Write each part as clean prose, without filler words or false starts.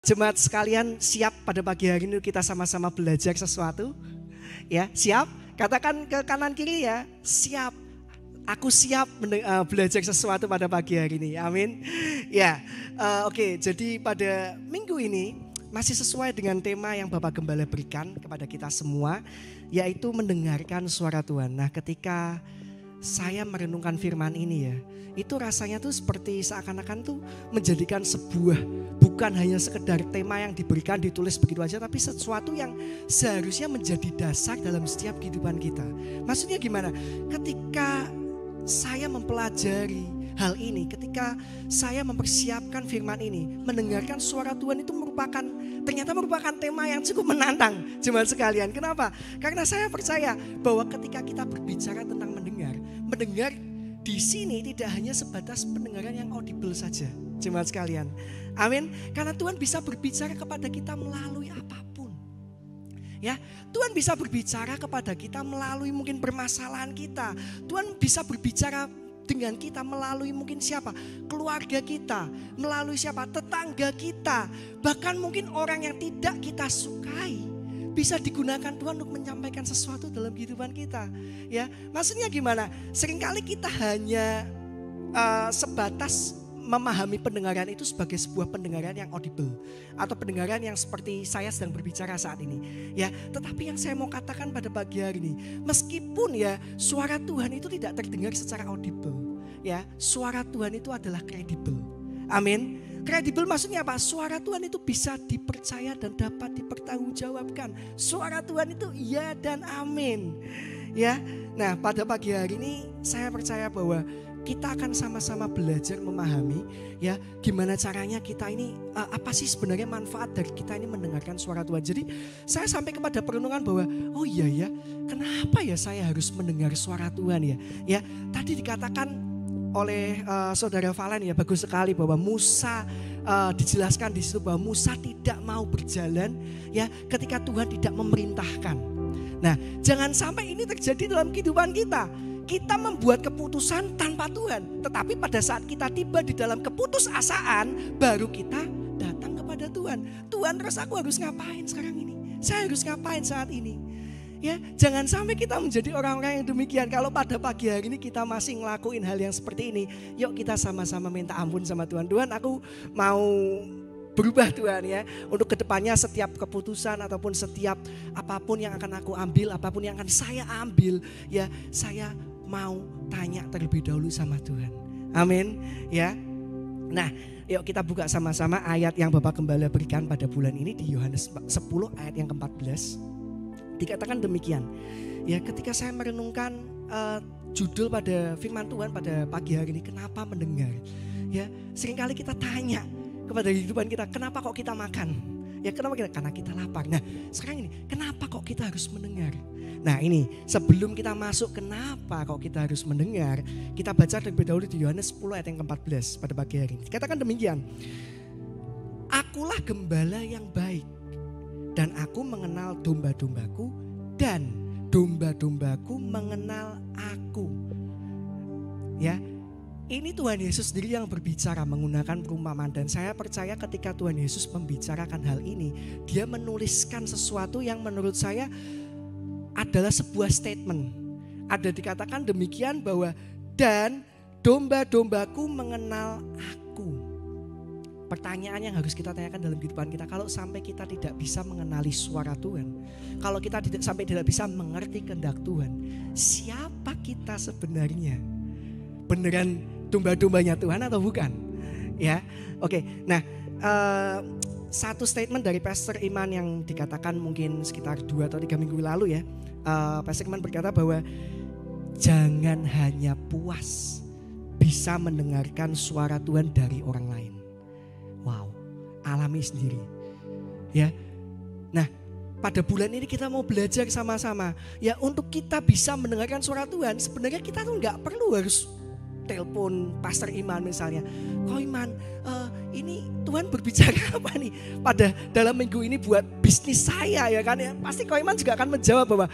Jemaat sekalian, siap pada pagi hari ini kita sama-sama belajar sesuatu? Ya, siap? Katakan ke kanan kiri ya, siap. Aku siap belajar sesuatu pada pagi hari ini. Amin. Ya, oke. Jadi pada minggu ini masih sesuai dengan tema yang Bapak Gembala berikan kepada kita semua, yaitu mendengarkan suara Tuhan. Nah, ketika saya merenungkan firman ini ya, itu rasanya tuh seperti seakan-akan tuh menjadikan sebuah, bukan hanya sekedar tema yang diberikan ditulis begitu aja, tapi sesuatu yang seharusnya menjadi dasar dalam setiap kehidupan kita. Maksudnya gimana? Ketika saya mempelajari hal ini, ketika saya mempersiapkan firman ini, mendengarkan suara Tuhan itu ternyata merupakan tema yang cukup menantang jemaat sekalian. Kenapa? Karena saya percaya bahwa ketika kita berbicara tentang mendengar di sini tidak hanya sebatas pendengaran yang audible saja, jemaat sekalian. Amin. Karena Tuhan bisa berbicara kepada kita melalui apapun. Ya, Tuhan bisa berbicara kepada kita melalui mungkin permasalahan kita. Tuhan bisa berbicara dengan kita melalui mungkin siapa? Keluarga kita, melalui siapa? Tetangga kita, bahkan mungkin orang yang tidak kita sukai. Bisa digunakan Tuhan untuk menyampaikan sesuatu dalam kehidupan kita. Ya, maksudnya gimana? Seringkali kita hanya sebatas memahami pendengaran itu sebagai sebuah pendengaran yang audible atau pendengaran yang seperti saya sedang berbicara saat ini. Ya, tetapi yang saya mau katakan pada pagi hari ini, meskipun ya suara Tuhan itu tidak terdengar secara audible, ya, suara Tuhan itu adalah kredibel. Amin. Kredibel maksudnya apa? Suara Tuhan itu bisa dipercaya dan dapat dipertanggungjawabkan. Suara Tuhan itu iya dan amin. Ya. Nah, pada pagi hari ini saya percaya bahwa kita akan sama-sama belajar memahami ya gimana caranya kita ini apa sih sebenarnya manfaat dari kita ini mendengarkan suara Tuhan. Jadi saya sampai kepada perenungan bahwa oh iya ya, kenapa ya saya harus mendengar suara Tuhan ya? Ya, tadi dikatakan oleh saudara Valen ya, bagus sekali bahwa Musa dijelaskan di situ bahwa Musa tidak mau berjalan ya ketika Tuhan tidak memerintahkan. Nah, jangan sampai ini terjadi dalam kehidupan kita. Kita membuat keputusan tanpa Tuhan, tetapi pada saat kita tiba di dalam keputusasaan baru kita datang kepada Tuhan. Tuhan, terus aku harus ngapain sekarang ini? Saya harus ngapain saat ini? Ya, jangan sampai kita menjadi orang-orang yang demikian. Kalau pada pagi hari ini kita masih ngelakuin hal yang seperti ini, yuk kita sama-sama minta ampun sama Tuhan. Tuhan, aku mau berubah Tuhan ya. Untuk kedepannya setiap keputusan ataupun setiap apapun yang akan aku ambil, apapun yang akan saya ambil, ya saya mau tanya terlebih dahulu sama Tuhan. Amin ya. Nah, yuk kita buka sama-sama ayat yang Bapak Gembala berikan pada bulan ini di Yohanes 10 ayat yang ke-14. Dikatakan demikian, ya ketika saya merenungkan judul pada firman Tuhan pada pagi hari ini, kenapa mendengar? Ya seringkali kita tanya kepada kehidupan kita, kenapa kok kita makan? Ya kenapa kita? Karena kita lapar. Nah sekarang ini, kenapa kok kita harus mendengar? Nah ini sebelum kita masuk kenapa kok kita harus mendengar, kita baca terlebih dahulu di Yohanes 10 ayat yang ke-14 pada pagi hari ini. Dikatakan demikian, akulah gembala yang baik. Dan aku mengenal domba-dombaku dan domba-dombaku mengenal aku. Ya, ini Tuhan Yesus sendiri yang berbicara menggunakan perumpamaan. Dan saya percaya ketika Tuhan Yesus membicarakan hal ini, dia menuliskan sesuatu yang menurut saya adalah sebuah statement. Ada dikatakan demikian bahwa dan domba-dombaku mengenal aku. Pertanyaan yang harus kita tanyakan dalam kehidupan kita, kalau sampai kita tidak bisa mengenali suara Tuhan, kalau kita tidak bisa mengerti kehendak Tuhan, siapa kita sebenarnya? Beneran domba-dombanya Tuhan atau bukan? Ya, oke. Nah, satu statement dari Pastor Iman yang dikatakan mungkin sekitar 2 atau 3 minggu lalu ya, Pastor Iman berkata bahwa jangan hanya puas bisa mendengarkan suara Tuhan dari orang lain. Wow, alami sendiri. Ya. Nah, pada bulan ini kita mau belajar sama-sama. Ya, untuk kita bisa mendengarkan suara Tuhan, sebenarnya kita tuh nggak perlu harus telepon Pastor Iman misalnya. Kok Iman, ini Tuhan berbicara apa nih pada dalam minggu ini buat bisnis saya ya kan ya. Pasti Kok Iman juga akan menjawab bahwa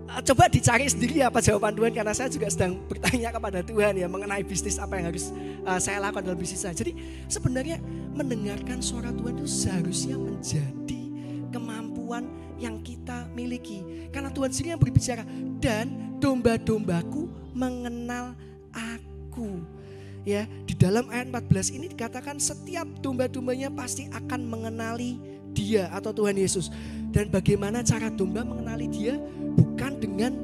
Coba dicari sendiri apa jawaban Tuhan, karena saya juga sedang bertanya kepada Tuhan ya mengenai bisnis apa yang harus saya lakukan dalam bisnis saya. Jadi sebenarnya mendengarkan suara Tuhan itu seharusnya menjadi kemampuan yang kita miliki. Karena Tuhan sendiri yang berbicara, dan domba-dombaku mengenal aku. Ya, di dalam ayat 14 ini dikatakan setiap domba-dombanya pasti akan mengenali Dia atau Tuhan Yesus. Dan bagaimana cara domba mengenali Dia? Bukan dengan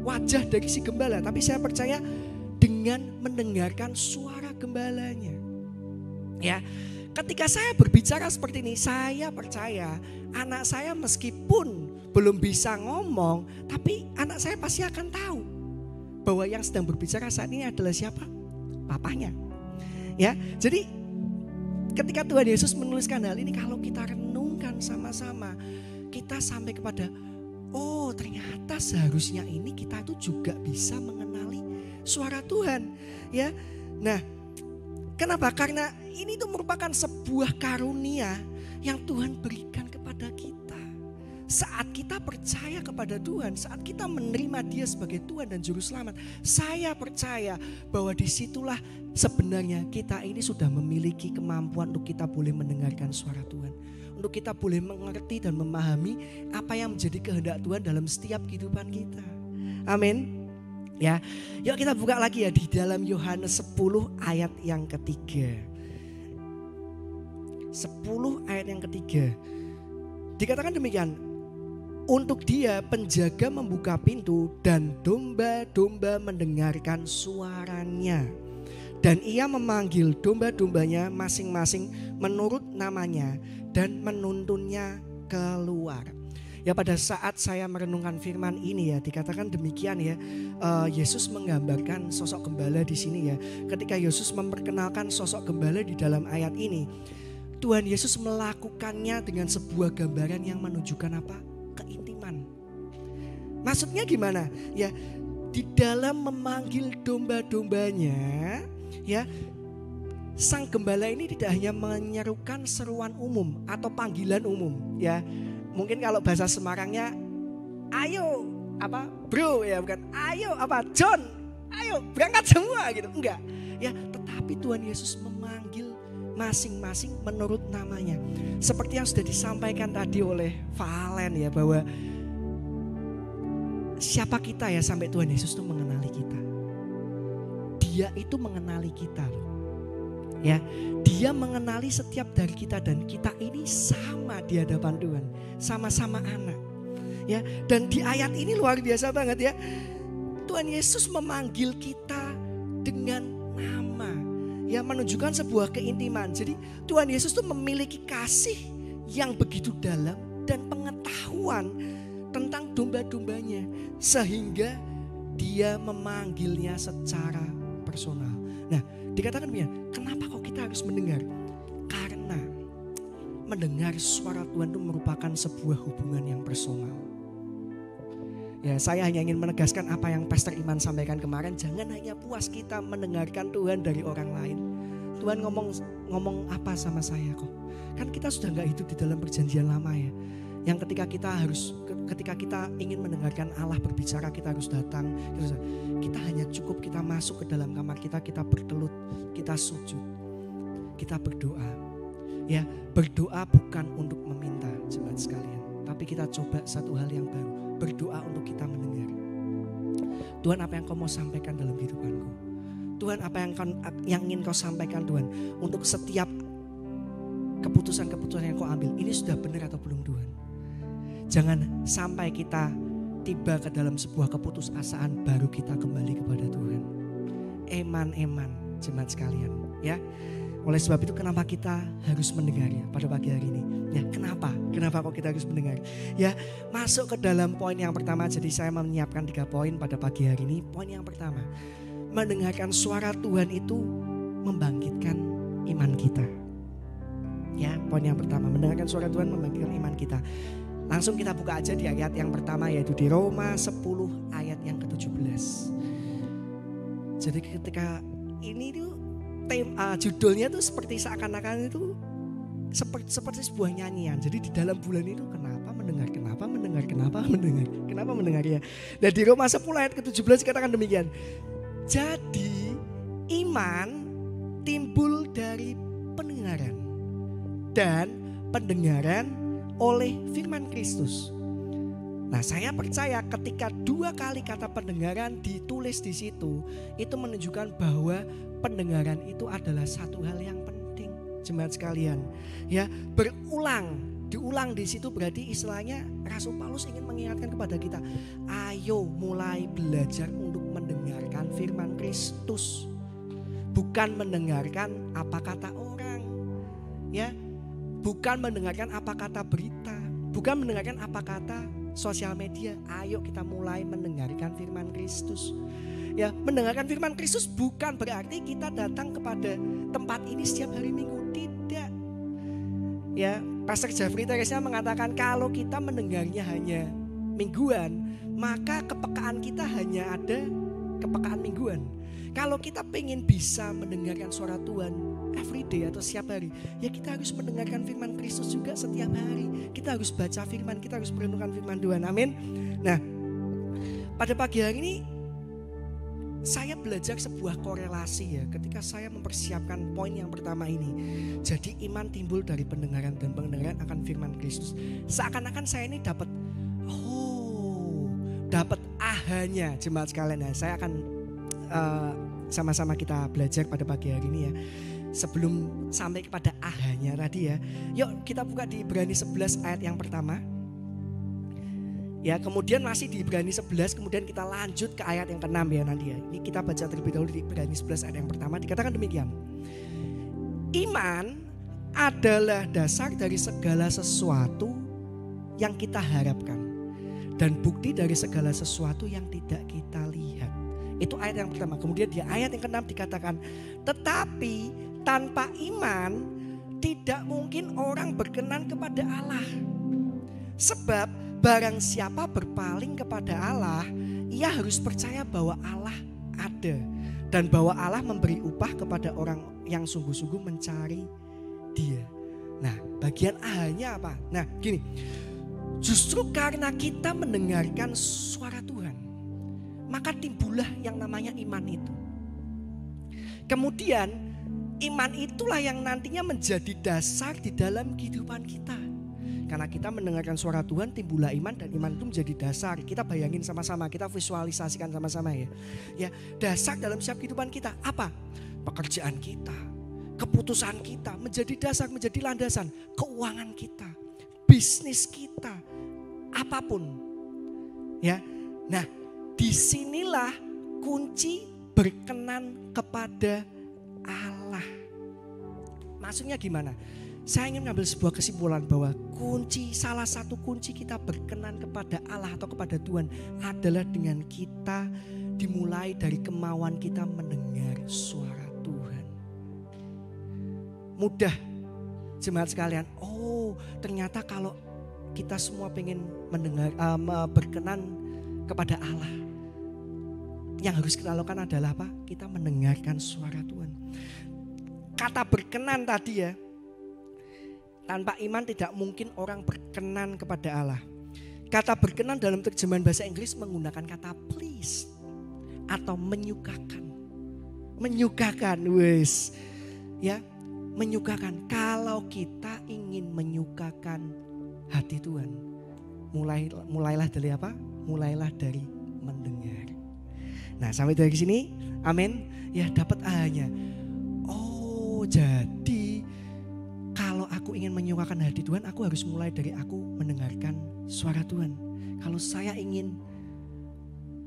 wajah dari si gembala, tapi saya percaya dengan mendengarkan suara gembalanya. Ya, ketika saya berbicara seperti ini, saya percaya anak saya meskipun belum bisa ngomong, tapi anak saya pasti akan tahu bahwa yang sedang berbicara saat ini adalah siapa? Papanya. Ya, jadi ketika Tuhan Yesus menuliskan hal ini, kalau kita renungkan sama-sama, kita sampai kepada, oh ternyata seharusnya ini kita tuh juga bisa mengenali suara Tuhan. Ya, nah kenapa? Karena ini tuh merupakan sebuah karunia yang Tuhan berikan kepada kita. Saat kita percaya kepada Tuhan, saat kita menerima Dia sebagai Tuhan dan Juru Selamat, saya percaya bahwa disitulah sebenarnya kita ini sudah memiliki kemampuan untuk kita boleh mendengarkan suara Tuhan. Untuk kita boleh mengerti dan memahami apa yang menjadi kehendak Tuhan dalam setiap kehidupan kita. Amin. Ya, yuk kita buka lagi ya di dalam Yohanes 10 ayat yang ketiga. 10 ayat yang ketiga. Dikatakan demikian, untuk Dia penjaga membuka pintu dan domba-domba mendengarkan suaranya. Dan Ia memanggil domba-dombanya masing-masing menurut namanya dan menuntunnya keluar. Ya, pada saat saya merenungkan firman ini ya, dikatakan demikian ya, Yesus menggambarkan sosok gembala di sini ya. Ketika Yesus memperkenalkan sosok gembala di dalam ayat ini, Tuhan Yesus melakukannya dengan sebuah gambaran yang menunjukkan apa? Keintiman. Maksudnya gimana? Ya, di dalam memanggil domba-dombanya, ya, sang gembala ini tidak hanya menyerukan seruan umum atau panggilan umum, ya. Mungkin kalau bahasa Semarangnya, ayo apa bro ya, bukan ayo apa John, ayo berangkat semua gitu, enggak. Ya, tetapi Tuhan Yesus memanggil masing-masing menurut namanya. Seperti yang sudah disampaikan tadi oleh Valen ya, bahwa siapa kita ya sampai Tuhan Yesus itu mengenali kita. Dia itu mengenali kita loh. Ya, Dia mengenali setiap dari kita, dan kita ini sama di hadapan Tuhan, sama-sama anak. Ya, dan di ayat ini luar biasa banget ya. Tuhan Yesus memanggil kita dengan nama, ya, menunjukkan sebuah keintiman. Jadi Tuhan Yesus tuh memiliki kasih yang begitu dalam dan pengetahuan tentang domba-dombanya, sehingga Dia memanggilnya secara personal. Nah, dikatakan begini, kenapa kok kita harus mendengar? Karena mendengar suara Tuhan itu merupakan sebuah hubungan yang personal. Ya, saya hanya ingin menegaskan apa yang Pastor Iman sampaikan kemarin. Jangan hanya puas kita mendengarkan Tuhan dari orang lain. Tuhan ngomong apa sama saya kok? Kan kita sudah gak hidup di dalam perjanjian lama ya. Yang ketika kita ingin mendengarkan Allah berbicara, kita harus datang. Kita hanya cukup kita masuk ke dalam kamar kita, kita bertelut, kita sujud, kita berdoa. Ya, berdoa bukan untuk meminta jemaat sekalian, tapi kita coba satu hal yang baru, berdoa untuk kita mendengar. Tuhan, apa yang kau mau sampaikan dalam kehidupanku? Tuhan, apa yang ingin kau sampaikan Tuhan? Untuk setiap keputusan-keputusan yang kau ambil, ini sudah benar atau belum Tuhan? Jangan sampai kita tiba ke dalam sebuah keputusasaan baru kita kembali kepada Tuhan. Eman jemaat sekalian ya. Oleh sebab itu kenapa kita harus mendengar ya pada pagi hari ini? Ya, kenapa kok kita harus mendengar? Ya, masuk ke dalam poin yang pertama. Jadi saya menyiapkan 3 poin pada pagi hari ini. Poin yang pertama, mendengarkan suara Tuhan itu membangkitkan iman kita. Ya, poin yang pertama, mendengarkan suara Tuhan membangkitkan iman kita. Langsung kita buka aja di ayat yang pertama, yaitu di Roma 10 ayat yang ke-17. Jadi ketika ini tuh judulnya tuh seperti seakan-akan itu seperti sebuah nyanyian. Jadi di dalam bulan itu kenapa mendengar ya. Dan di Roma 10 ayat ke-17 dikatakan demikian. Jadi iman timbul dari pendengaran dan pendengaran oleh firman Kristus. Nah, saya percaya ketika 2 kali kata pendengaran ditulis di situ, itu menunjukkan bahwa pendengaran itu adalah satu hal yang penting, jemaat sekalian. Ya, diulang di situ berarti istilahnya Rasul Paulus ingin mengingatkan kepada kita, ayo mulai belajar untuk mendengarkan firman Kristus. Bukan mendengarkan apa kata orang. Ya, bukan mendengarkan apa kata berita, bukan mendengarkan apa kata sosial media. Ayo kita mulai mendengarkan firman Kristus. Ya, mendengarkan firman Kristus bukan berarti kita datang kepada tempat ini setiap hari Minggu, tidak. Ya, Pastor Jeffrey Teresnya mengatakan kalau kita mendengarnya hanya mingguan, maka kepekaan kita hanya ada kepekaan mingguan. Kalau kita pengen bisa mendengarkan suara Tuhan everyday atau setiap hari, ya kita harus mendengarkan firman Kristus juga setiap hari. Kita harus baca firman, kita harus merenungkan firman Tuhan. Amin. Nah, pada pagi hari ini saya belajar sebuah korelasi ya ketika saya mempersiapkan poin yang pertama ini. Jadi iman timbul dari pendengaran dan pendengaran akan firman Kristus. Seakan-akan saya ini dapat ahanya, jemaat sekalian. Nah, saya akan sama-sama kita belajar pada pagi hari ini ya. Sebelum sampai kepada ahanya tadi ya, yuk kita buka di Ibrani 11 ayat yang pertama. Ya, kemudian masih di Ibrani 11, kemudian kita lanjut ke ayat yang ke-6 ya nanti ya. Ini kita baca terlebih dahulu di Ibrani 11 ayat yang pertama, dikatakan demikian. Iman adalah dasar dari segala sesuatu yang kita harapkan dan bukti dari segala sesuatu yang tidak kita lihat. Itu ayat yang pertama. Kemudian di ayat yang ke-6 dikatakan, tetapi tanpa iman tidak mungkin orang berkenan kepada Allah. Sebab barang siapa berpaling kepada Allah, ia harus percaya bahwa Allah ada. Dan bahwa Allah memberi upah kepada orang yang sungguh-sungguh mencari Dia. Nah, bagian A-nya apa? Nah, gini. Justru karena kita mendengarkan suara Tuhan, maka timbullah yang namanya iman itu. Kemudian iman itulah yang nantinya menjadi dasar di dalam kehidupan kita. Karena kita mendengarkan suara Tuhan, timbullah iman, dan iman itu menjadi dasar. Kita bayangin sama-sama, kita visualisasikan sama-sama ya. Ya, dasar dalam setiap kehidupan kita apa? Pekerjaan kita, keputusan kita menjadi dasar, menjadi landasan. Keuangan kita, bisnis kita, apapun. Ya. Nah, disinilah kunci berkenan kepada Allah. Maksudnya gimana? Saya ingin mengambil sebuah kesimpulan bahwa salah satu kunci kita berkenan kepada Allah atau kepada Tuhan adalah dengan kita dimulai dari kemauan kita mendengar suara Tuhan. Mudah, jemaat sekalian. Oh, ternyata kalau kita semua pengen mendengar, berkenan kepada Allah, yang harus kita lakukan adalah apa? Kita mendengarkan suara Tuhan. Kata berkenan tadi ya, tanpa iman tidak mungkin orang berkenan kepada Allah. Kata berkenan dalam terjemahan bahasa Inggris menggunakan kata please atau menyukakan. Menyukakan, wes. Ya, menyukakan. Kalau kita ingin menyukakan hati Tuhan, mulailah dari apa? Mulailah dari mendengar. Nah, sampai dari sini, amin. Ya, dapat A-nya. Oh, jadi kalau aku ingin menyukakan hati Tuhan, aku harus mulai dari aku mendengarkan suara Tuhan. Kalau saya ingin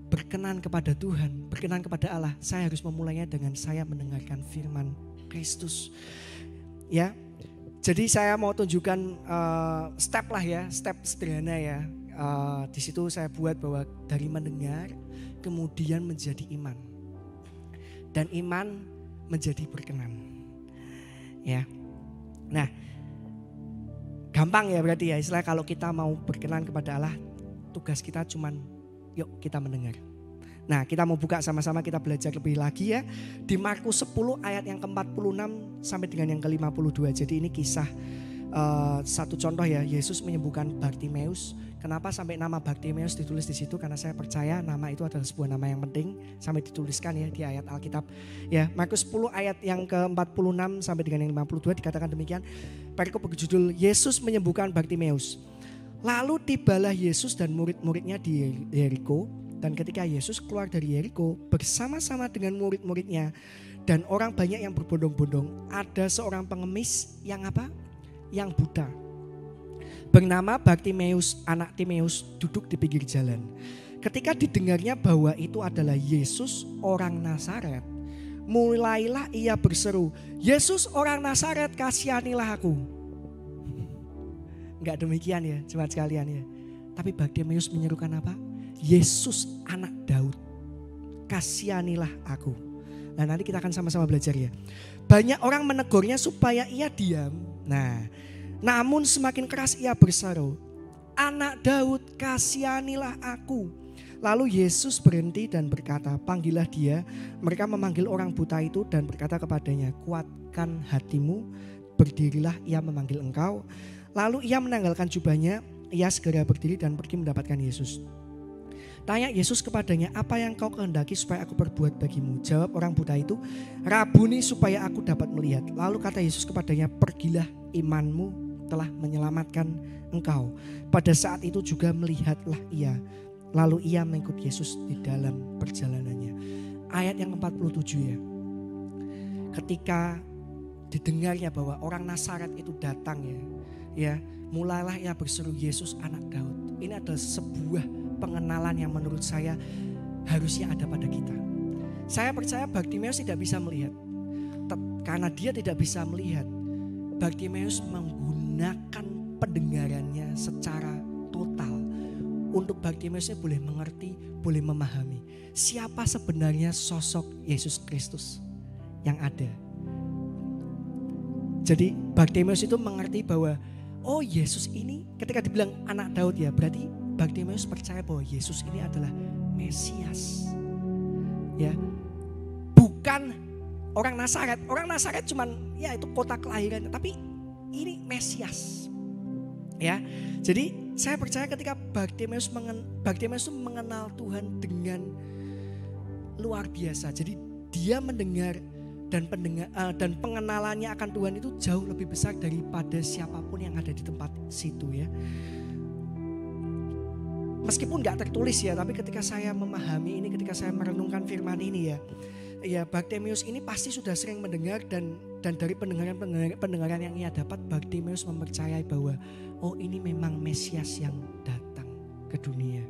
berkenan kepada Tuhan, berkenan kepada Allah, saya harus memulainya dengan saya mendengarkan firman Kristus. Ya, jadi saya mau tunjukkan step lah ya, step sederhana ya. Di situ saya buat bahwa dari mendengar kemudian menjadi iman, dan iman menjadi berkenan. Ya. Nah, gampang ya berarti ya, istilah kalau kita mau berkenan kepada Allah, tugas kita cuman yuk kita mendengar. Nah, kita mau buka sama-sama, kita belajar lebih lagi ya di Markus 10 ayat yang ke-46 sampai dengan yang ke-52. Jadi ini kisah satu contoh ya, Yesus menyembuhkan Bartimeus. Kenapa sampai nama Bartimeus ditulis di situ? Karena saya percaya nama itu adalah sebuah nama yang penting sampai dituliskan ya di ayat Alkitab. Ya, Markus 10 ayat yang ke-46 sampai dengan yang 52 dikatakan demikian. Perikop berjudul Yesus menyembuhkan Bartimeus. Lalu tibalah Yesus dan murid-muridnya di Yeriko, dan ketika Yesus keluar dari Yeriko bersama-sama dengan murid-muridnya dan orang banyak yang berbondong-bondong, ada seorang pengemis yang apa? Yang buta, bernama Bartimeus, anak Timeus, duduk di pinggir jalan. Ketika didengarnya bahwa itu adalah Yesus orang Nazaret, mulailah ia berseru, Yesus orang Nazaret, kasihanilah aku. Enggak demikian ya jemaat sekalian ya. Tapi Bartimeus menyerukan apa? Yesus anak Daud, kasihanilah aku. Nah, nanti kita akan sama-sama belajar ya. Banyak orang menegurnya supaya ia diam. Nah, namun semakin keras ia berseru, anak Daud, kasihanilah aku. Lalu Yesus berhenti dan berkata, panggillah dia. Mereka memanggil orang buta itu dan berkata kepadanya, kuatkan hatimu, berdirilah, ia memanggil engkau. Lalu ia menanggalkan jubahnya, ia segera berdiri dan pergi mendapatkan Yesus. Tanya Yesus kepadanya, apa yang kau kehendaki supaya aku perbuat bagimu? Jawab orang buta itu, Rabuni, supaya aku dapat melihat. Lalu kata Yesus kepadanya, pergilah, imanmu telah menyelamatkan engkau. Pada saat itu juga melihatlah ia. Lalu ia mengikut Yesus di dalam perjalanannya. Ayat yang 47 ya. Ketika didengarnya bahwa orang Nazaret itu datang ya, mulailah ia berseru, Yesus anak Daud. Ini adalah sebuah pengenalan yang menurut saya harusnya ada pada kita. Saya percaya Bartimeus tidak bisa melihat. Karena dia tidak bisa melihat, Bartimeus menggunakan pendengarannya secara total. Untuk Bartimeusnya boleh mengerti, boleh memahami siapa sebenarnya sosok Yesus Kristus yang ada. Jadi Bartimeus itu mengerti bahwa oh Yesus ini ketika dibilang anak Daud ya, berarti Bartimeus percaya bahwa Yesus ini adalah Mesias. Ya. Bukan orang Nazaret. Orang Nazaret cuman ya itu kota kelahirannya, tapi ini Mesias. Ya. Jadi saya percaya ketika Bartimeus itu mengenal Tuhan dengan luar biasa. Jadi dia mendengar dan pengenalannya akan Tuhan itu jauh lebih besar daripada siapapun yang ada di tempat situ ya. Meskipun gak tertulis ya, tapi ketika saya memahami ini, ketika saya merenungkan firman ini ya Bartimeus ini pasti sudah sering mendengar dan dari pendengaran yang ia dapat, Bartimeus mempercayai bahwa oh ini memang Mesias yang datang ke dunia.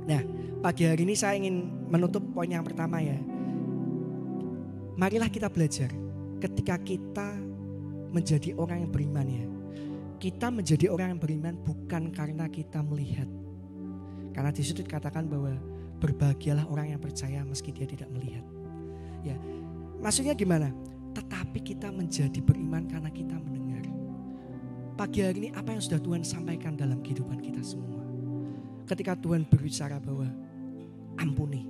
Nah, pagi hari ini saya ingin menutup poin yang pertama ya. Marilah kita belajar ketika kita menjadi orang yang beriman ya. Kita menjadi orang yang beriman bukan karena kita melihat. Karena di situ dikatakan bahwa berbahagialah orang yang percaya meski dia tidak melihat. Ya, maksudnya gimana? Tetapi kita menjadi beriman karena kita mendengar. Pagi hari ini apa yang sudah Tuhan sampaikan dalam kehidupan kita semua? Ketika Tuhan berbicara bahwa ampuni.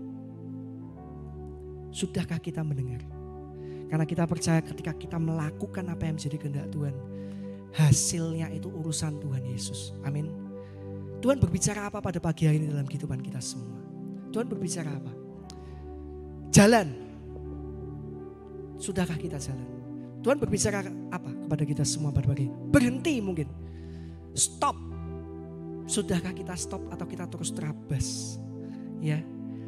Sudahkah kita mendengar? Karena kita percaya ketika kita melakukan apa yang menjadi kehendak Tuhan, hasilnya itu urusan Tuhan Yesus. Amin. Tuhan berbicara apa pada pagi hari ini dalam kehidupan kita semua? Tuhan berbicara apa? Jalan. Sudahkah kita jalan? Tuhan berbicara apa kepada kita semua pada pagi? Berhenti mungkin. Stop. Sudahkah kita stop atau kita terus terabas? Ya.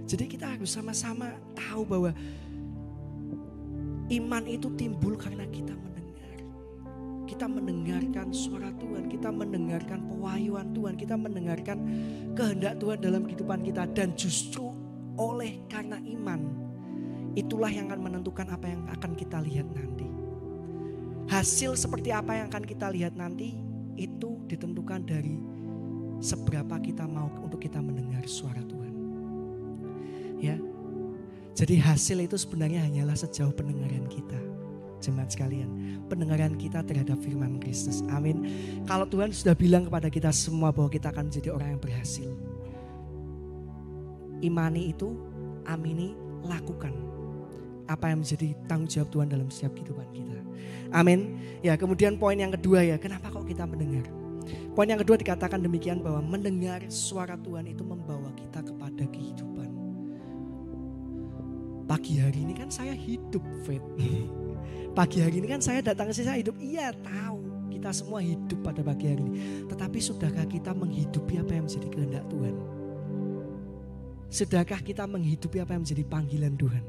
Jadi kita harus sama-sama tahu bahwa iman itu timbul karena kita mendengar. Kita mendengarkan suara Tuhan, kita mendengarkan pewahyuan Tuhan, kita mendengarkan kehendak Tuhan dalam kehidupan kita. Dan justru oleh karena iman, itulah yang akan menentukan apa yang akan kita lihat nanti. Hasil seperti apa yang akan kita lihat nanti, itu ditentukan dari seberapa kita mau untuk kita mendengar suara Tuhan. Ya, jadi hasil itu sebenarnya hanyalah sejauh pendengaran kita, jemaat sekalian, pendengaran kita terhadap firman Kristus. Amin. Kalau Tuhan sudah bilang kepada kita semua bahwa kita akan menjadi orang yang berhasil, imani itu, amini, lakukan. apa yang menjadi tanggung jawab Tuhan dalam setiap kehidupan kita. Amin. Ya, kemudian poin yang kedua ya, kenapa kok kita mendengar? Poin yang kedua dikatakan demikian bahwa mendengar suara Tuhan itu membawa kita kepada kehidupan. Pagi hari ini kan saya hidup, Fred. Pagi hari ini kan saya datang ke sini saya hidup. Iya, tahu. Kita semua hidup pada pagi hari ini. Tetapi sudahkah kita menghidupi apa yang menjadi kehendak Tuhan? Sudahkah kita menghidupi apa yang menjadi panggilan Tuhan?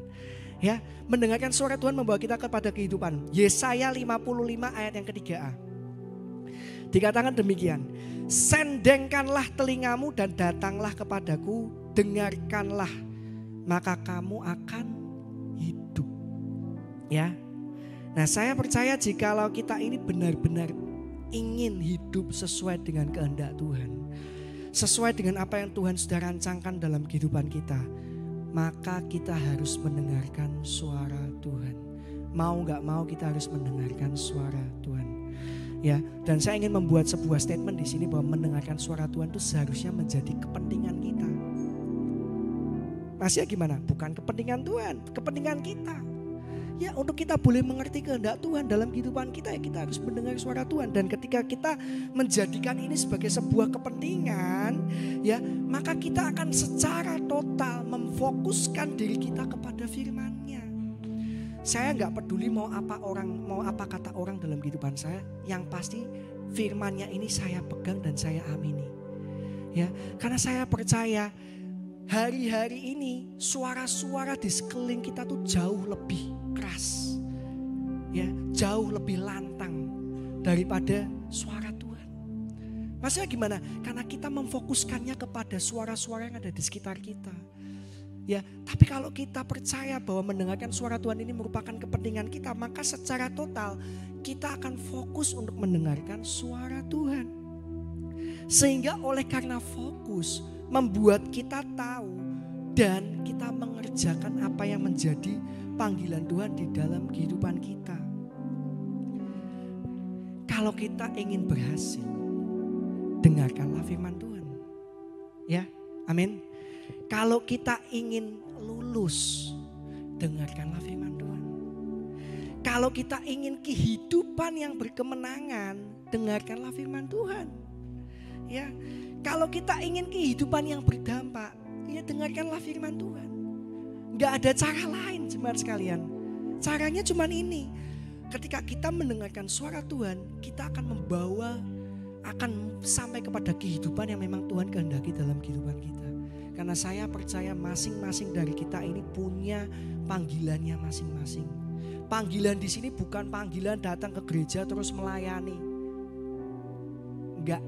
Ya, mendengarkan suara Tuhan membawa kita kepada kehidupan. Yesaya 55 ayat yang ketiga A. Dikatakan demikian, sendengkanlah telingamu dan datanglah kepadaku, dengarkanlah, maka kamu akan hidup. Ya. Nah, saya percaya jikalau kita ini benar-benar ingin hidup sesuai dengan kehendak Tuhan, sesuai dengan apa yang Tuhan sudah rancangkan dalam kehidupan kita, maka kita harus mendengarkan suara Tuhan. Mau gak mau kita harus mendengarkan suara Tuhan. Ya, dan saya ingin membuat sebuah statement di sini bahwa mendengarkan suara Tuhan itu seharusnya menjadi kepentingan kita. Maksudnya gimana? Bukan kepentingan Tuhan, kepentingan kita. Ya, untuk kita boleh mengerti kehendak Tuhan dalam kehidupan kita, ya kita harus mendengar suara Tuhan. Dan ketika kita menjadikan ini sebagai sebuah kepentingan, ya, maka kita akan secara total memfokuskan diri kita kepada firman-Nya. Saya nggak peduli mau apa kata orang dalam kehidupan saya, yang pasti firman-Nya ini saya pegang dan saya amini. Ya, karena saya percaya hari-hari ini suara-suara di sekeliling kita tuh jauh lebih keras, ya, jauh lebih lantang daripada suara Tuhan. Maksudnya gimana? Karena kita memfokuskannya kepada suara-suara yang ada di sekitar kita. Ya, tapi kalau kita percaya bahwa mendengarkan suara Tuhan ini merupakan kepentingan kita, maka secara total kita akan fokus untuk mendengarkan suara Tuhan. Sehingga oleh karena fokus membuat kita tahu dan kita mengerjakan apa yang menjadi panggilan Tuhan di dalam kehidupan kita. Kalau kita ingin berhasil, dengarkanlah firman Tuhan. Ya, amin. Kalau kita ingin lulus, dengarkanlah firman Tuhan. Kalau kita ingin kehidupan yang berkemenangan, dengarkanlah firman Tuhan. Ya, kalau kita ingin kehidupan yang berdampak, ya dengarkanlah firman Tuhan. Gak ada cara lain jemaat sekalian. Caranya cuma ini. Ketika kita mendengarkan suara Tuhan, kita akan sampai kepada kehidupan yang memang Tuhan kehendaki dalam kehidupan kita. Karena saya percaya masing-masing dari kita ini punya panggilannya masing-masing. Panggilan di sini bukan panggilan datang ke gereja terus melayani. Enggak.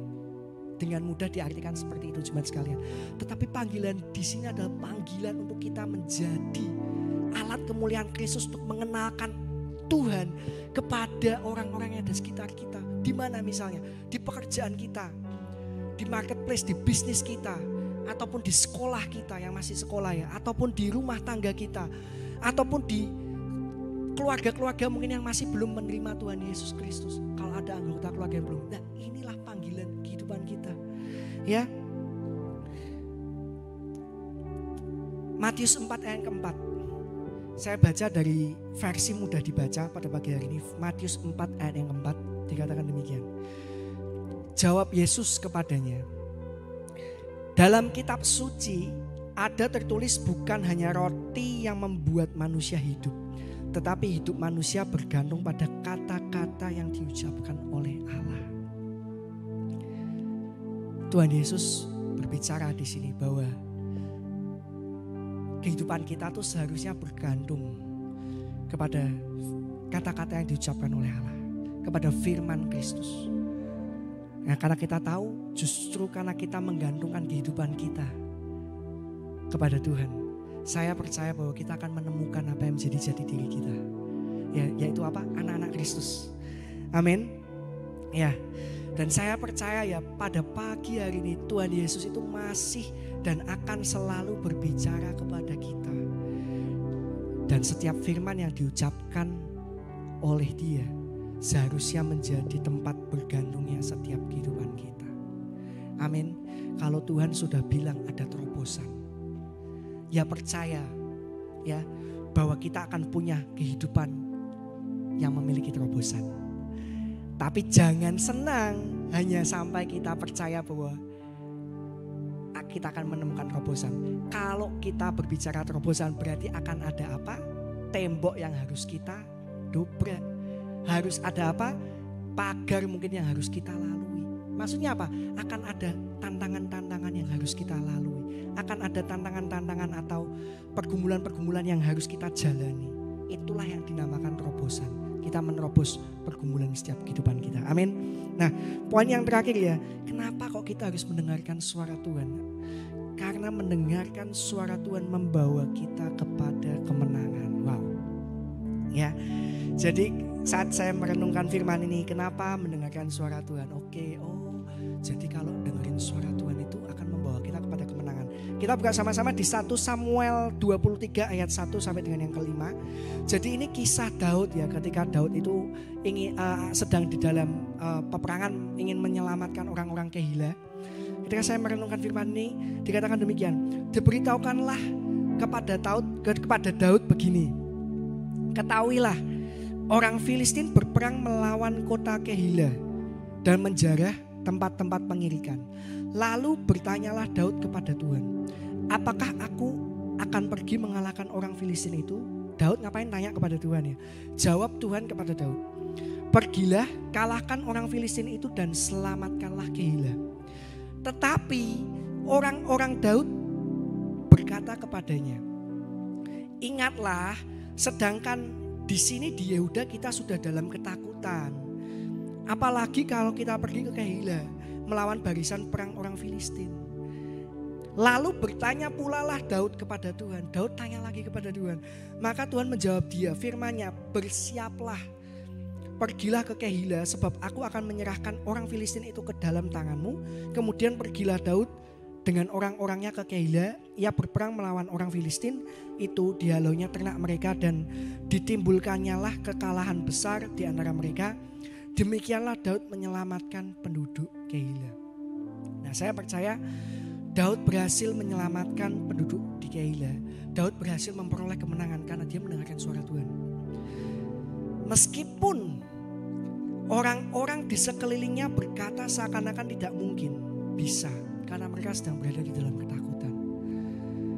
Dengan mudah diartikan seperti itu jemaat sekalian. Tetapi panggilan di sini adalah panggilan untuk kita menjadi alat kemuliaan Kristus untuk mengenalkan Tuhan kepada orang-orang yang ada di sekitar kita. Di mana misalnya? Di pekerjaan kita, di marketplace, di bisnis kita, ataupun di sekolah kita yang masih sekolah ya, ataupun di rumah tangga kita, ataupun di keluarga-keluarga mungkin yang masih belum menerima Tuhan Yesus Kristus. Kalau ada anggota keluarga yang belum, nah inilah panggilan kehidupan kita. Ya, Matius 4 ayat keempat. Saya baca dari versi mudah dibaca pada pagi hari ini. Matius 4 ayat yang keempat dikatakan demikian. Jawab Yesus kepadanya, dalam kitab suci ada tertulis bukan hanya roti yang membuat manusia hidup, tetapi hidup manusia bergantung pada kata-kata yang diucapkan oleh Allah. Tuhan Yesus berbicara di sini bahwa kehidupan kita tuh seharusnya bergantung kepada kata-kata yang diucapkan oleh Allah, kepada firman Kristus. Nah, karena kita tahu justru karena kita menggantungkan kehidupan kita kepada Tuhan, saya percaya bahwa kita akan menemukan apa yang menjadi jati diri kita. Ya, yaitu apa? Anak-anak Kristus. Amin. Ya. Dan saya percaya ya pada pagi hari ini Tuhan Yesus itu masih dan akan selalu berbicara kepada kita. Dan setiap firman yang diucapkan oleh Dia seharusnya menjadi tempat bergantungnya setiap kehidupan kita. Amin. Kalau Tuhan sudah bilang ada terobosan, ya percaya ya bahwa kita akan punya kehidupan yang memiliki terobosan. Tapi jangan senang hanya sampai kita percaya bahwa kita akan menemukan terobosan. Kalau kita berbicara terobosan berarti akan ada apa? Tembok yang harus kita dobrak. Harus ada apa? Pagar mungkin yang harus kita lalui. Maksudnya apa? Akan ada tantangan-tantangan yang harus kita lalui. Akan ada tantangan-tantangan atau pergumulan-pergumulan yang harus kita jalani. Itulah yang dinamakan terobosan. Kita menerobos pergumulan setiap kehidupan kita. Amin. Nah, poin yang terakhir ya, kenapa kok kita harus mendengarkan suara Tuhan? Karena mendengarkan suara Tuhan membawa kita kepada kemenangan. Wow. Ya. Jadi saat saya merenungkan firman ini, kenapa mendengarkan suara Tuhan? Jadi kalau dengerin suara Tuhan itu akan membawa kita kepada kemenangan. Kita buka sama-sama di 1 Samuel 23 ayat 1 sampai dengan yang kelima. Jadi ini kisah Daud ya, ketika Daud itu sedang di dalam peperangan ingin menyelamatkan orang-orang Kehila. Ketika saya merenungkan firman ini dikatakan demikian, diberitahukanlah kepada Daud begini, ketahuilah orang Filistin berperang melawan kota Kehila dan menjarah tempat-tempat pengirikan. Lalu bertanyalah Daud kepada Tuhan, apakah aku akan pergi mengalahkan orang Filistin itu? Daud ngapain tanya kepada Tuhan ya? Jawab Tuhan kepada Daud, pergilah kalahkan orang Filistin itu dan selamatkanlah Kehila. Tetapi orang-orang Daud berkata kepadanya, ingatlah, sedangkan di sini di Yehuda kita sudah dalam ketakutan. Apalagi kalau kita pergi ke Kehila melawan barisan perang orang Filistin. Lalu bertanya pula lah Daud kepada Tuhan. Daud tanya lagi kepada Tuhan. Maka Tuhan menjawab dia, firman-Nya, bersiaplah, pergilah ke Kehila sebab aku akan menyerahkan orang Filistin itu ke dalam tanganmu. Kemudian pergilah Daud dengan orang-orangnya ke Kehila. Ia berperang melawan orang Filistin itu, dihalaunya ternak mereka dan ditimbulkannya lah kekalahan besar di antara mereka. Demikianlah Daud menyelamatkan penduduk Kehila. Nah, saya percaya Daud berhasil menyelamatkan penduduk di Kehila. Daud berhasil memperoleh kemenangan karena dia mendengarkan suara Tuhan. Meskipun orang-orang di sekelilingnya berkata seakan-akan tidak mungkin bisa, karena mereka sedang berada di dalam ketakutan.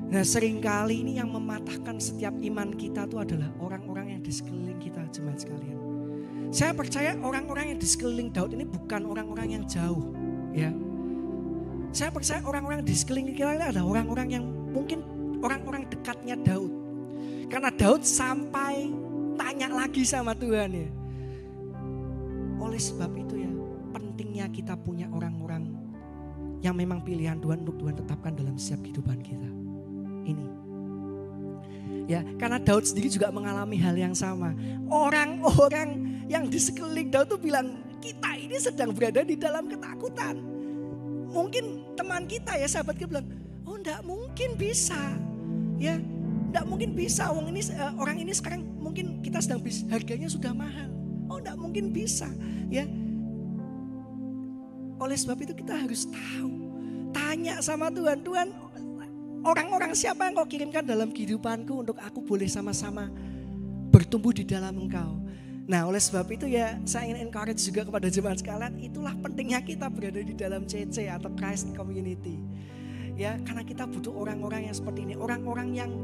Nah, seringkali ini yang mematahkan setiap iman kita itu adalah orang-orang yang di sekeliling kita, jemaat sekalian. Saya percaya orang-orang yang di sekeliling Daud ini bukan orang-orang yang jauh, ya. Saya percaya orang-orang di sekeliling kita ini adalah orang-orang yang mungkin orang-orang dekatnya Daud. Karena Daud sampai tanya lagi sama Tuhan ya. Oleh sebab itu ya, pentingnya kita punya orang-orang yang memang pilihan Tuhan untuk Tuhan tetapkan dalam setiap kehidupan kita. Ini. Ya, karena Daud sendiri juga mengalami hal yang sama. Orang-orang yang di sekeliling Daud tuh bilang, kita ini sedang berada di dalam ketakutan. Mungkin teman kita ya, sahabat kita bilang, oh enggak mungkin bisa. Ya, enggak mungkin bisa. Orang ini sekarang mungkin kita sedang harganya sudah mahal. Oh enggak mungkin bisa. Ya. Oleh sebab itu kita harus tahu. Tanya sama Tuhan, Tuhan, orang-orang siapa yang kau kirimkan dalam kehidupanku untuk aku boleh sama-sama bertumbuh di dalam Engkau. Nah, oleh sebab itu ya saya ingin encourage juga kepada jemaat sekalian, itulah pentingnya kita berada di dalam CC atau Christ Community. Ya, karena kita butuh orang-orang yang seperti ini, orang-orang yang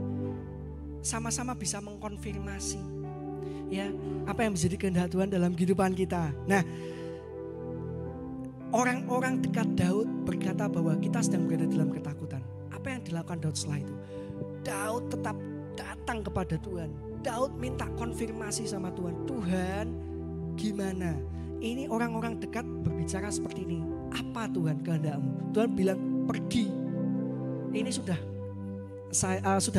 sama-sama bisa mengkonfirmasi ya apa yang menjadi kehendak Tuhan dalam kehidupan kita. Nah, orang-orang dekat Daud berkata bahwa kita sedang berada dalam ketakutan. Apa yang dilakukan Daud setelah itu? Daud tetap datang kepada Tuhan. Daud minta konfirmasi sama Tuhan. Tuhan, gimana? Ini orang-orang dekat berbicara seperti ini. Apa Tuhan kehendak-Mu? Tuhan bilang pergi. Ini sudah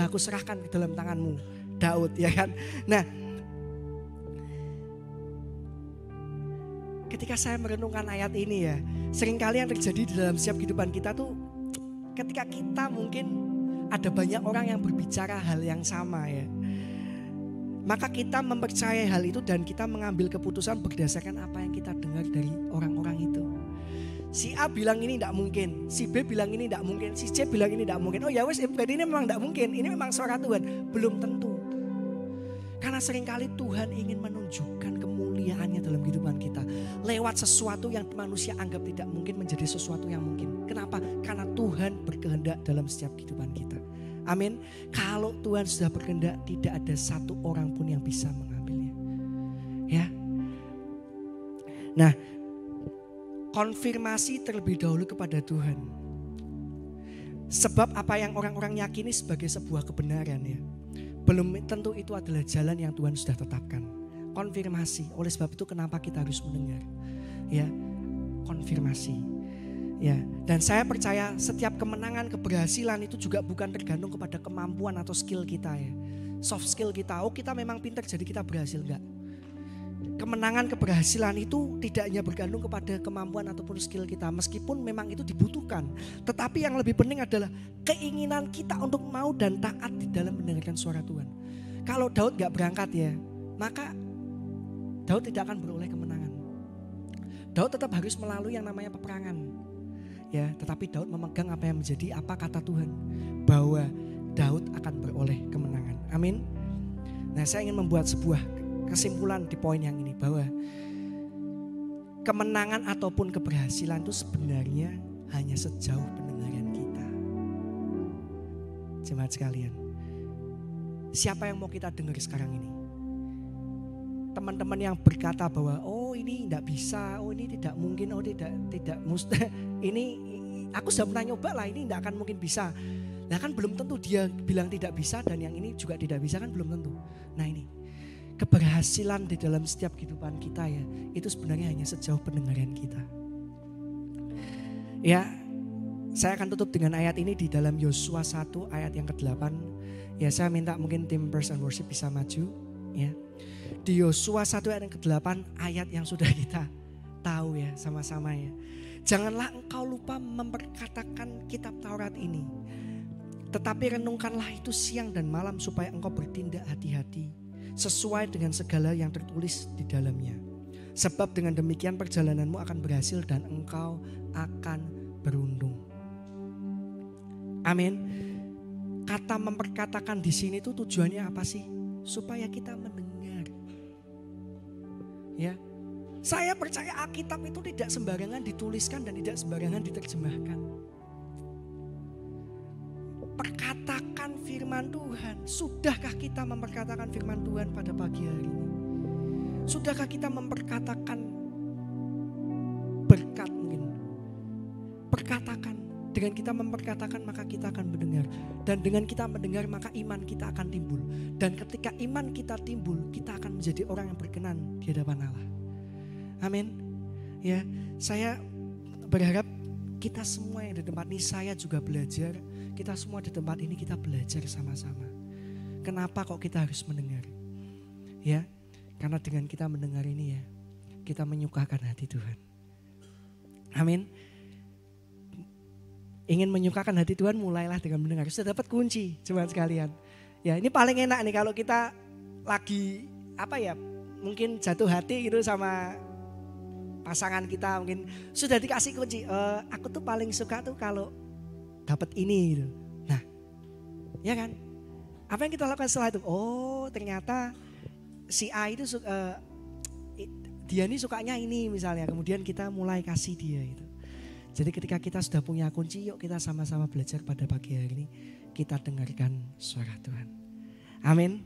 aku serahkan ke dalam tangan-Mu, Daud, ya kan? Nah, ketika saya merenungkan ayat ini ya, seringkali yang terjadi di dalam setiap kehidupan kita tuh, ketika kita mungkin ada banyak orang yang berbicara hal yang sama ya, maka kita mempercayai hal itu dan kita mengambil keputusan berdasarkan apa yang kita dengar dari orang-orang itu. Si A bilang ini tidak mungkin, si B bilang ini tidak mungkin, si C bilang ini tidak mungkin. Oh ya wes, berarti ini memang tidak mungkin, ini memang suara Tuhan. Belum tentu. Karena seringkali Tuhan ingin menunjukkan kemuliaannya dalam kehidupan kita. Lewat sesuatu yang manusia anggap tidak mungkin menjadi sesuatu yang mungkin. Kenapa? Karena Tuhan berkehendak dalam setiap kehidupan kita. Amin. Kalau Tuhan sudah berkehendak, tidak ada satu orang pun yang bisa mengambilnya. Ya. Nah, konfirmasi terlebih dahulu kepada Tuhan. Sebab apa yang orang-orang yakini sebagai sebuah kebenaran ya, belum tentu itu adalah jalan yang Tuhan sudah tetapkan. Konfirmasi. Oleh sebab itu kenapa kita harus mendengar? Ya, konfirmasi. Ya, dan saya percaya setiap kemenangan, keberhasilan itu juga bukan tergantung kepada kemampuan atau skill kita ya. Soft skill kita, oh kita memang pintar jadi kita berhasil, enggak. Kemenangan, keberhasilan itu tidak hanya bergantung kepada kemampuan ataupun skill kita. Meskipun memang itu dibutuhkan. Tetapi yang lebih penting adalah keinginan kita untuk mau dan taat di dalam mendengarkan suara Tuhan. Kalau Daud gak berangkat ya, maka Daud tidak akan beroleh kemenangan. Daud tetap harus melalui yang namanya peperangan. Ya, tetapi Daud memegang apa yang menjadi apa kata Tuhan. Bahwa Daud akan beroleh kemenangan. Amin. Nah, saya ingin membuat sebuah kesimpulan di poin yang ini, bahwa kemenangan ataupun keberhasilan itu sebenarnya hanya sejauh pendengaran kita. Jemaat sekalian, siapa yang mau kita dengar sekarang ini? Teman-teman yang berkata bahwa oh ini tidak bisa, oh ini tidak mungkin, oh tidak mustahil, ini aku sudah pernah nyoba lah, ini tidak akan mungkin bisa. Nah kan belum tentu dia bilang tidak bisa dan yang ini juga tidak bisa, kan belum tentu. Nah ini keberhasilan di dalam setiap kehidupan kita ya, itu sebenarnya hanya sejauh pendengaran kita. Ya, saya akan tutup dengan ayat ini di dalam Yosua 1 ayat yang ke-8. Ya, saya minta mungkin tim Praise and Worship bisa maju ya. Di Yosua 1 ayat yang ke-8, ayat yang sudah kita tahu ya sama-sama ya. Janganlah engkau lupa memperkatakan kitab Taurat ini, tetapi renungkanlah itu siang dan malam supaya engkau bertindak hati-hati sesuai dengan segala yang tertulis di dalamnya. Sebab dengan demikian perjalananmu akan berhasil dan engkau akan beruntung. Amin. Kata memperkatakan di sini tuh tujuannya apa sih? Supaya kita mendengar. Ya. Saya percaya Alkitab itu tidak sembarangan dituliskan dan tidak sembarangan diterjemahkan. Perkatakan firman Tuhan. Sudahkah kita memperkatakan firman Tuhan pada pagi hari ini? Sudahkah kita memperkatakan berkat mungkin? Perkatakan. Dengan kita memperkatakan maka kita akan mendengar. Dan dengan kita mendengar maka iman kita akan timbul. Dan ketika iman kita timbul, kita akan menjadi orang yang berkenan di hadapan Allah. Amin. Ya, saya berharap kita semua yang di tempat ini, saya juga belajar. Kita semua di tempat ini kita belajar sama-sama. Kenapa kok kita harus mendengar? Ya, karena dengan kita mendengar ini ya, kita menyukakan hati Tuhan. Amin. Ingin menyukakan hati Tuhan, mulailah dengan mendengar. Sudah dapat kunci, jemaat sekalian. Ya, ini paling enak nih kalau kita lagi mungkin jatuh hati gitu sama pasangan kita, mungkin sudah dikasih kunci. Aku tuh paling suka tuh kalau dapat ini gitu. Nah, ya kan? Apa yang kita lakukan setelah itu? Oh, ternyata si A itu dia ini sukanya ini misalnya. Kemudian kita mulai kasih dia itu. Jadi ketika kita sudah punya kunci, yuk kita sama-sama belajar pada pagi hari ini. Kita dengarkan suara Tuhan. Amin.